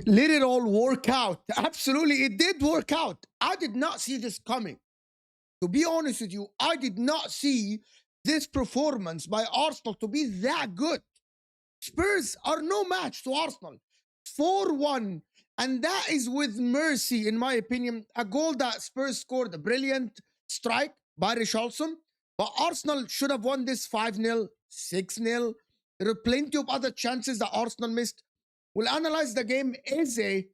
let it all work out. Absolutely, it did work out. I did not see this coming. To be honest with you, I did not see this performance by Arsenal to be that good. Spurs are no match to Arsenal. 4-1. And that is with mercy, in my opinion. A goal that Spurs scored, a brilliant strike by Richarlison. But Arsenal should have won this 5-0, 6-0. There are plenty of other chances that Arsenal missed. We'll analyze the game. Eze,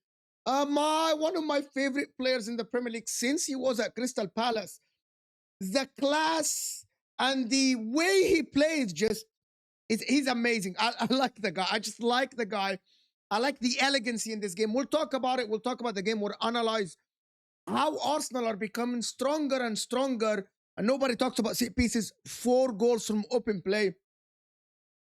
one of my favorite players in the Premier League since he was at Crystal Palace. The class and the way he plays he's amazing. I like the guy. I just like the guy. I like the elegancy in this game. We'll talk about it. We'll talk about the game. We'll analyze how Arsenal are becoming stronger and stronger. And nobody talks about set pieces. 4 goals from open play.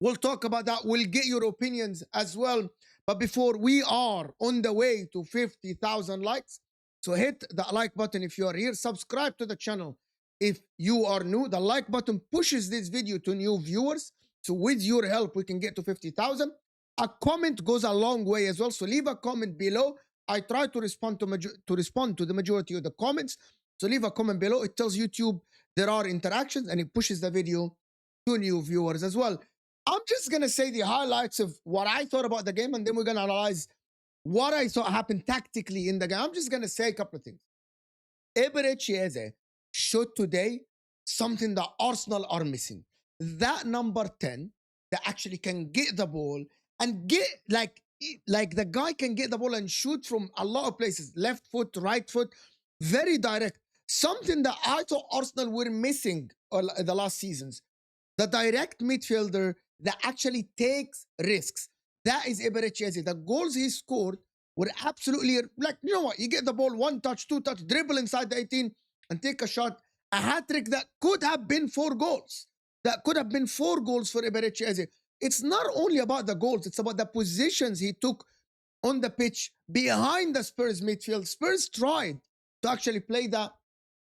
We'll talk about that. We'll get your opinions as well. But before, we are on the way to 50,000 likes. So hit that like button if you are here. Subscribe to the channel if you are new. The like button pushes this video to new viewers. So with your help, we can get to 50,000. A comment goes a long way as well. So leave a comment below. I try to respond to the majority of the comments. So leave a comment below. It tells YouTube there are interactions and it pushes the video to new viewers as well. I'm just going to say the highlights of what I thought about the game, and then we're going to analyze what I thought happened tactically in the game. I'm just going to say a couple of things. Eze showed today something that Arsenal are missing. That number 10 that actually can get the ball and get like the guy can get the ball and shoot from a lot of places, left foot, right foot, very direct. Something that I thought Arsenal were missing the last seasons. The direct midfielder that actually takes risks. That is Eze. The goals he scored were absolutely like, you know what? You get the ball, 1 touch, 2 touch, dribble inside the 18 and take a shot. A hat-trick that could have been 4 goals. That could have been 4 goals for Eze. It's not only about the goals, it's about the positions he took on the pitch behind the Spurs midfield. Spurs tried to actually play that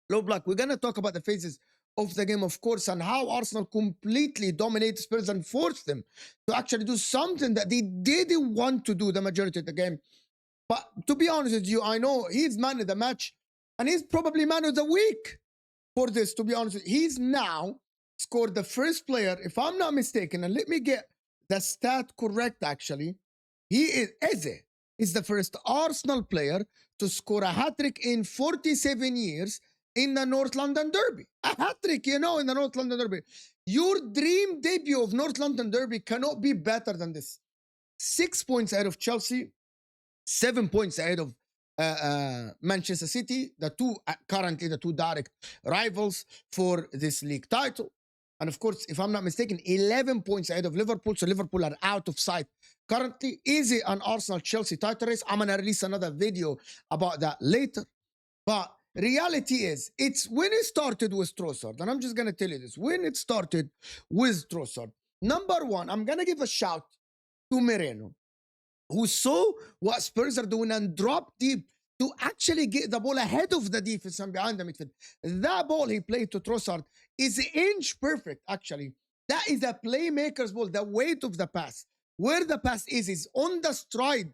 low block. We're going to talk about the phases of the game, of course, and how Arsenal completely dominated Spurs and forced them to actually do something that they didn't want to do the majority of the game. But to be honest with you, I know he's man of the match and he's probably man of the week for this, to be honest with you. He's now scored the first player, if I'm not mistaken, and let me get the stat correct actually. Eze is the first Arsenal player to score a hat-trick in 47 years in the North London Derby. A hat-trick, in the North London Derby. Your dream debut of North London Derby cannot be better than this. 6 points ahead of Chelsea, 7 points ahead of Manchester City, currently the two direct rivals for this league title. And of course, if I'm not mistaken, 11 points ahead of Liverpool. So Liverpool are out of sight currently. Easy an Arsenal-Chelsea title race. I'm going to release another video about that later. But reality is, it's when it started with Trossard, and I'm just going to tell you this, when it started with Trossard, number 1, I'm going to give a shout to Moreno, who saw what Spurs are doing and dropped deep to actually get the ball ahead of the defense and behind the midfield. That ball he played to Trossard is inch perfect, actually. That is a playmaker's ball, the weight of the pass. Where the pass is on the stride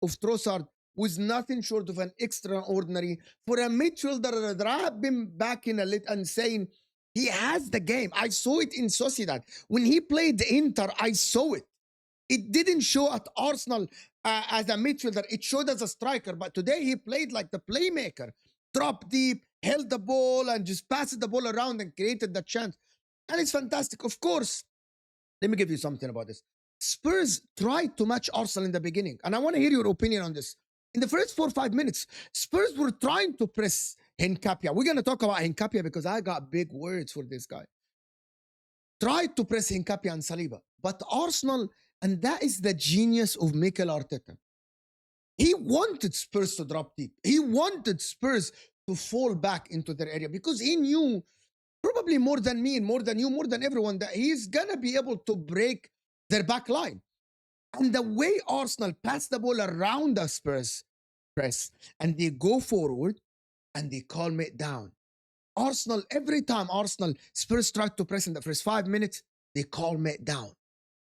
of Trossard, was nothing short of an extraordinary for a midfielder that I have been back in a lit and saying he has the game. I saw it in Sociedad. When he played the Inter, I saw it. It didn't show at Arsenal as a midfielder. It showed as a striker. But today he played like the playmaker. Dropped deep, held the ball, and just passed the ball around and created the chance. And it's fantastic. Of course, let me give you something about this. Spurs tried to match Arsenal in the beginning. And I want to hear your opinion on this. In the first 4 or 5 minutes, Spurs were trying to press Hincapia. We're going to talk about Hincapia because I got big words for this guy. Tried to press Hincapia and Saliba. But Arsenal, and that is the genius of Mikel Arteta. He wanted Spurs to drop deep. He wanted Spurs to fall back into their area because he knew, probably more than me, more than you, more than everyone, that he's going to be able to break their back line. And the way Arsenal pass the ball around the Spurs press and they go forward and they calm it down. Arsenal, every time Spurs try to press in the first 5 minutes, they calm it down.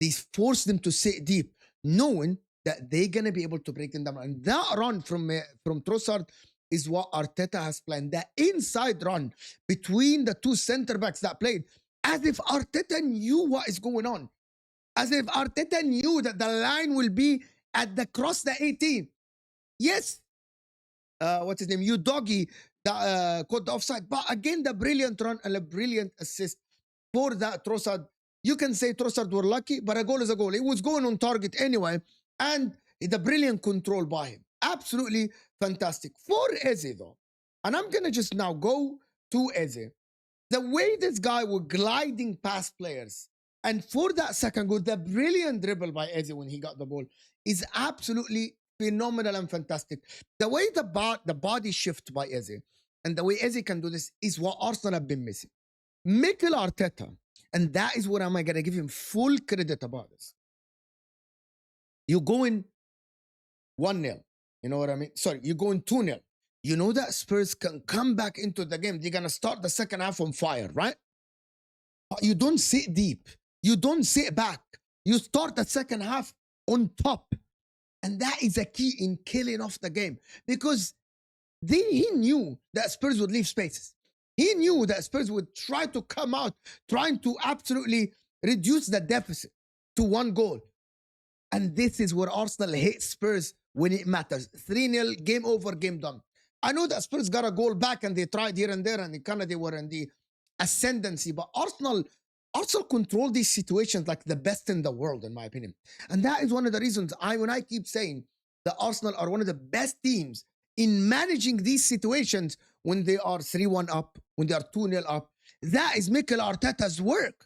They force them to sit deep, knowing that they're gonna be able to break them down. And that run from Trossard is what Arteta has planned. The inside run between the two center backs that played, as if Arteta knew what is going on, as if Arteta knew that the line will be at the cross the 18. Yes, what's his name? You doggy that caught the offside. But again, the brilliant run and a brilliant assist for that Trossard. You can say Trossard were lucky, but a goal is a goal. It was going on target anyway. And the brilliant control by him. Absolutely fantastic. For Eze, though, and I'm going to just now go to Eze. The way this guy was gliding past players, and for that second goal, the brilliant dribble by Eze when he got the ball is absolutely phenomenal and fantastic. The way the body shift by Eze and the way Eze can do this is what Arsenal have been missing. Mikel Arteta, and that is what I'm going to give him full credit about this. You go in 1-0. You know what I mean? Sorry, you go in 2-0. You know that Spurs can come back into the game. They're going to start the second half on fire, right? But you don't sit deep. You don't sit back. You start the second half on top. And that is a key in killing off the game. Because he knew that Spurs would leave spaces. He knew that Spurs would try to come out, trying to absolutely reduce the deficit to 1 goal. And this is where Arsenal hates Spurs when it matters. 3-0, game over, game done. I know that Spurs got a goal back and they tried here and there and they were in the ascendancy. But Arsenal control these situations like the best in the world, in my opinion. And that is one of the reasons when I keep saying that Arsenal are one of the best teams in managing these situations when they are 3-1 up, when they are 2-0 up. That is Mikel Arteta's work.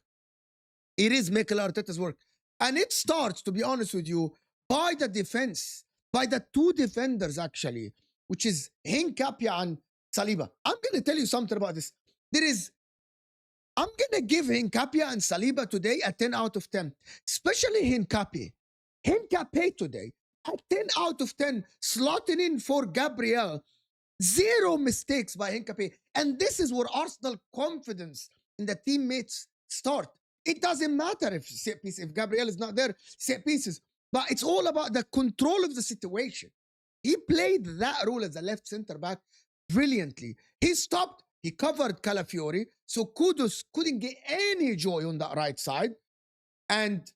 It is Mikel Arteta's work. And it starts, to be honest with you, by the defense, by the 2 defenders, actually, which is Hinkapia and Saliba. I'm going to tell you something about this. I'm going to give Hinkapia and Saliba today a 10 out of 10, especially Hinkapia. Hinkapia today, a 10 out of 10, slotting in for Gabriel. 0 mistakes by Hinkapia. And this is where Arsenal confidence in the teammates start. It doesn't matter if set piece, if Gabriel is not there, set pieces. But it's all about the control of the situation. He played that role as a left center back brilliantly. He stopped, he covered Calafiori, so Kudus couldn't get any joy on that right side. And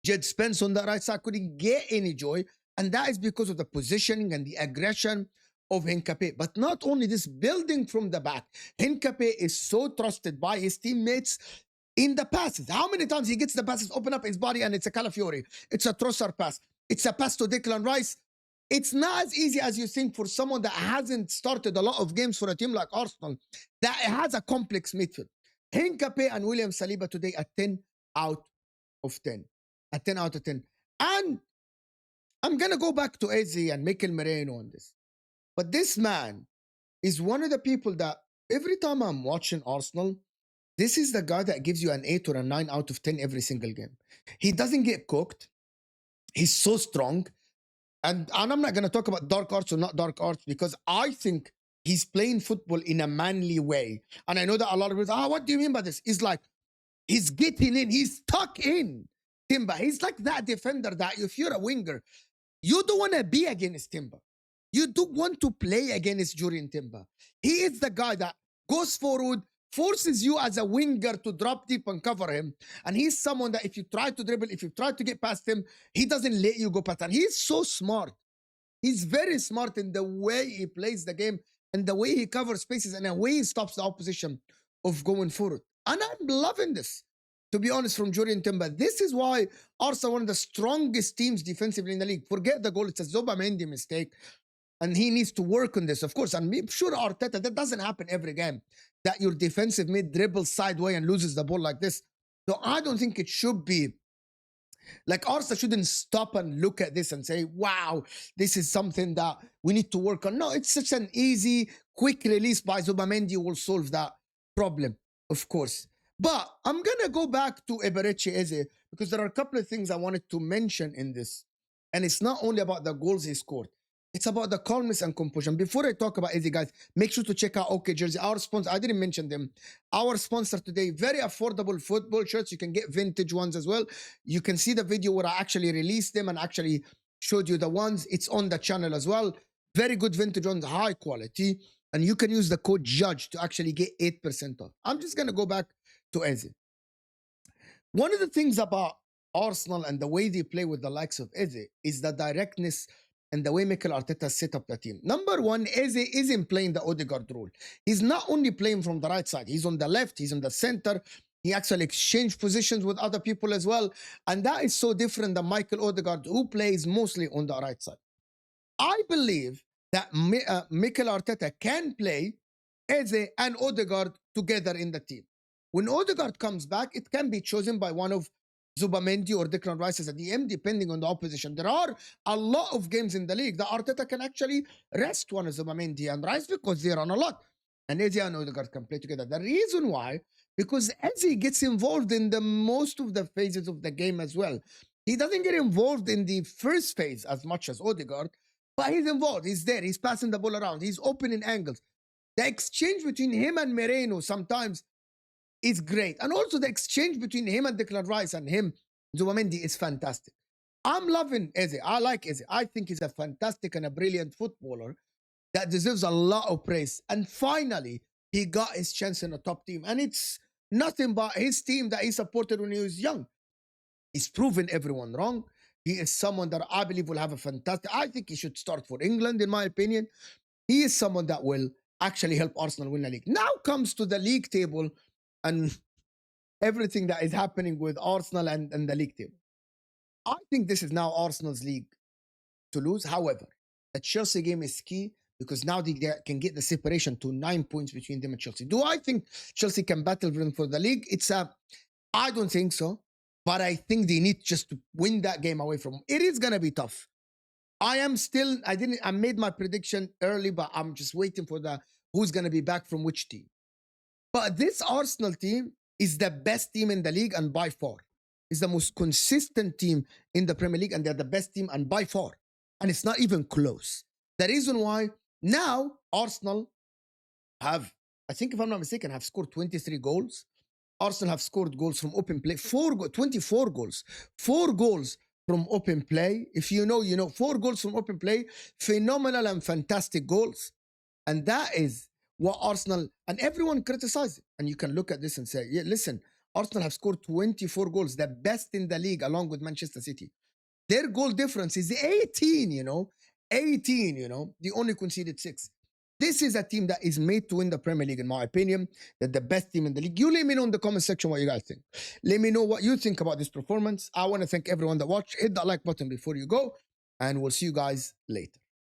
Jed Spence on the right side couldn't get any joy. And that is because of the positioning and the aggression of Hinkapie. But not only this, building from the back. Hinkapie is so trusted by his teammates in the passes. How many times he gets the passes, open up his body, and it's a Calafiori. It's a Trossard pass. It's a pass to Declan Rice. It's not as easy as you think for someone that hasn't started a lot of games for a team like Arsenal, that has a complex midfield. Hinkapie and William Saliba today a 10 out of 10. A 10 out of 10. And I'm going to go back to Eze and Mikel Merino on this. But this man is one of the people that every time I'm watching Arsenal, this is the guy that gives you an 8 or a 9 out of 10 every single game. He doesn't get cooked. He's so strong. And I'm not going to talk about dark arts or not dark arts, because I think he's playing football in a manly way. And I know that a lot of people, what do you mean by this? It's like, he's getting in. He's stuck in, Timber. He's like that defender that if you're a winger, you don't want to be against Timber. You do want to play against Jurien Timber. He is the guy that goes forward, forces you as a winger to drop deep and cover him. And he's someone that if you try to dribble, if you try to get past him, he doesn't let you go past him. He's so smart. He's very smart in the way he plays the game and the way he covers spaces and the way he stops the opposition of going forward. And I'm loving this, to be honest, from Jurien Timber. This is why Arsenal one of the strongest teams defensively in the league. Forget the goal. It's a Zobamendi mistake. And he needs to work on this, of course. And I'm sure Arteta, that doesn't happen every game, that your defensive mid dribbles sideways and loses the ball like this. So I don't think it should be. Like, Arsenal shouldn't stop and look at this and say, wow, this is something that we need to work on. No, it's such an easy, quick release by Zobamendi will solve that problem, of course. But I'm going to go back to Eberechi Eze, because there are a couple of things I wanted to mention in this. And it's not only about the goals he scored. It's about the calmness and composure. And before I talk about Eze, guys, make sure to check out OK Jersey, our sponsor. I didn't mention them. Our sponsor today, very affordable football shirts. You can get vintage ones as well. You can see the video where I actually released them and actually showed you the ones. It's on the channel as well. Very good vintage ones, high quality. And you can use the code JUDGE to actually get 8% off. I'm just going to go back to Eze. One of the things about Arsenal and the way they play with the likes of Eze is the directness and the way Mikel Arteta set up the team. Number one, Eze isn't playing the Odegaard role. He's not only playing from the right side, he's on the left, he's in the center. He actually exchanged positions with other people as well. And that is so different than Michael Odegaard, who plays mostly on the right side. I believe that Mikel Arteta can play Eze and Odegaard together in the team. When Odegaard comes back, it can be chosen by one of Zubamendi or Declan Rice as a DM, depending on the opposition. There are a lot of games in the league that Arteta can actually rest one of Zubamendi and Rice because they run a lot. And Eze and Odegaard can play together. The reason why, because Eze gets involved in the most of the phases of the game as well. He doesn't get involved in the first phase as much as Odegaard, but he's involved. He's there. He's passing the ball around. He's opening angles. The exchange between him and Moreno sometimes is great. And also the exchange between him and Declan Rice and him, Zubamendi, is fantastic. I'm loving Eze. I like Eze. I think he's a fantastic and a brilliant footballer that deserves a lot of praise. And finally, he got his chance in a top team. And it's nothing but his team that he supported when he was young. He's proven everyone wrong. He is someone that I believe will have a fantastic... I think he should start for England, in my opinion. He is someone that will actually help Arsenal win the league. Now comes to the league table and everything that is happening with Arsenal and the league table. I think this is now Arsenal's league to lose. However, the Chelsea game is key because now they can get the separation to 9 points between them and Chelsea. Do I think Chelsea can battle for the league? I don't think so. But I think they need just to win that game away from them. It is going to be tough. I made my prediction early, but I'm just waiting for who's going to be back from which team. But this Arsenal team is the best team in the league and by far. It's the most consistent team in the Premier League and they're the best team and by far. And it's not even close. The reason why now Arsenal have, I think if I'm not mistaken, have scored 23 goals. Arsenal have scored goals from open play, 24 goals. 4 goals from open play. If you know, you know. 4 goals from open play. Phenomenal and fantastic goals. And that is what Arsenal, and everyone criticizes it. And you can look at this and say, yeah, listen, Arsenal have scored 24 goals, the best in the league along with Manchester City. Their goal difference is 18, you know. 18, you know. They only conceded 6. This is a team that is made to win the Premier League, in my opinion. They're the best team in the league. You let me know in the comment section what you guys think. Let me know what you think about this performance. I want to thank everyone that watched. Hit that like button before you go, and we'll see you guys later.